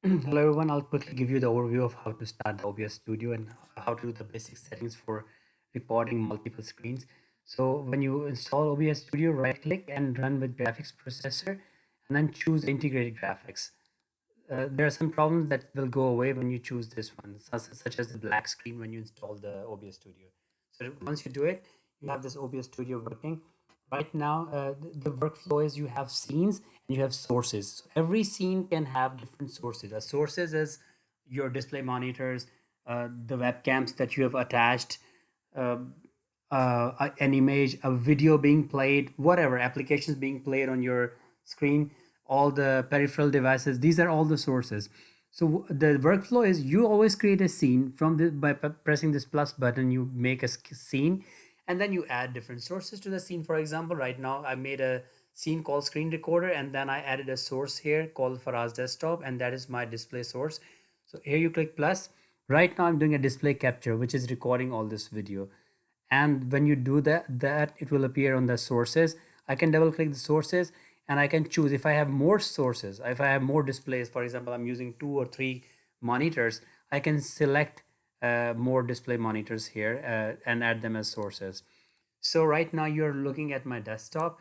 Hello everyone, I'll quickly give you the overview of how to start the OBS Studio and how to do the basic settings for recording multiple screens. So when you install OBS Studio, right click and run with graphics processor and then choose integrated graphics. There are some problems that will go away when you choose this one, such as the black screen when you install the OBS Studio. So once you do it, you have this OBS Studio working. Right now, the workflow is you have scenes and you have sources. So every scene can have different sources. The sources is your display monitors, the webcams that you have attached, uh, an image, a video being played, whatever applications being played on your screen, all the peripheral devices. These are all the sources. So the workflow is you always create a scene from the by pressing this plus button. You make a scene, and then you add different sources to the scene. For example, right now I made a scene called screen recorder, and then I added a source here called Faraz desktop, and that is my display source. So here you click plus. Right now I'm doing a display capture, which is recording all this video. And when you do that it will appear on the sources. I can double click the sources and I can choose if I have more sources, if I have more displays. For example, I'm using 2 or 3 monitors, I can select more display monitors here and add them as sources. So right now you're looking at my desktop,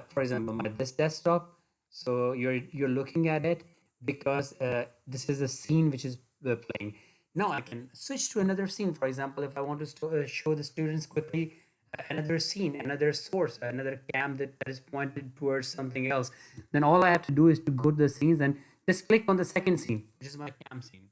for example, this desktop. So you're looking at it because this is a scene which is playing. Now I can switch to another scene. For example, if I want to show the students quickly another scene, another source, another cam that is pointed towards something else, then all I have to do is to go to the scenes and just click on the second scene, which is my cam scene.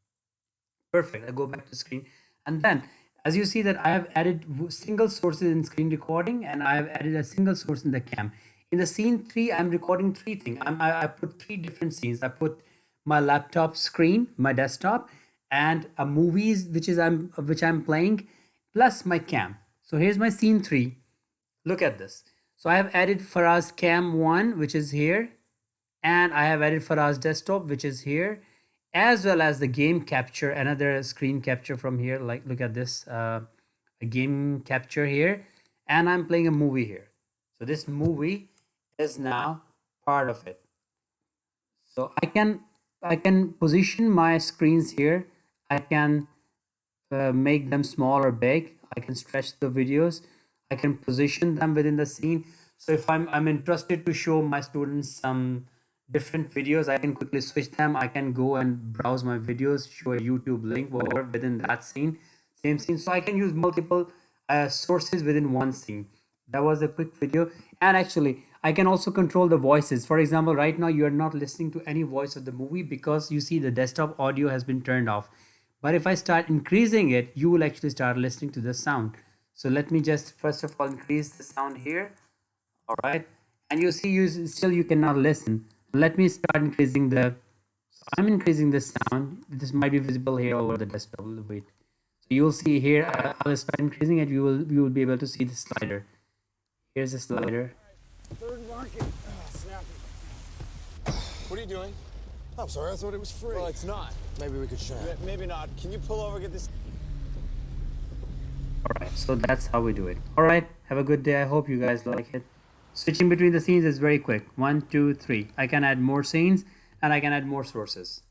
Perfect. I go back to the screen, and then as you see that I have added single sources in screen recording, and I have added a single source in the cam. In the scene 3, I'm recording 3 things. I put 3 different scenes. I put my laptop screen, my desktop, and a movies which I'm playing, plus my cam. So here's my scene 3. Look at this. So I have added Faraz cam 1, which is here, and I have added Faraz desktop, which is here, as well as the game capture, another screen capture from here. Like, look at this, a game capture here, and I'm playing a movie here. So this movie is now part of it. So I can position my screens here. I can make them small or big. I can stretch the videos. I can position them within the scene. So if I'm interested to show my students some different videos, I can quickly switch them. I can go and browse my videos, show a YouTube link, whatever, within that scene, same scene. So I can use multiple sources within one scene. That was a quick video. And actually, I can also control the voices. For example, right now you are not listening to any voice of the movie because you see the desktop audio has been turned off. But if I start increasing it, you will actually start listening to the sound. So let me just first of all increase the sound here. All right. And you see you cannot listen. Let me start increasing the, so I'm increasing the sound. This might be visible here over the desktop. Wait. So you'll see here, I'll start increasing it. You will be able to see the slider. Here's the slider. Third market. Snappy. What are you doing? I'm sorry, I thought it was free. Well, it's not. Maybe we could share. Maybe not. Can you pull over, get this? All right, so that's how we do it. All right, have a good day. I hope you guys like it. Switching between the scenes is very quick. 1, 2, 3. I can add more scenes and I can add more sources.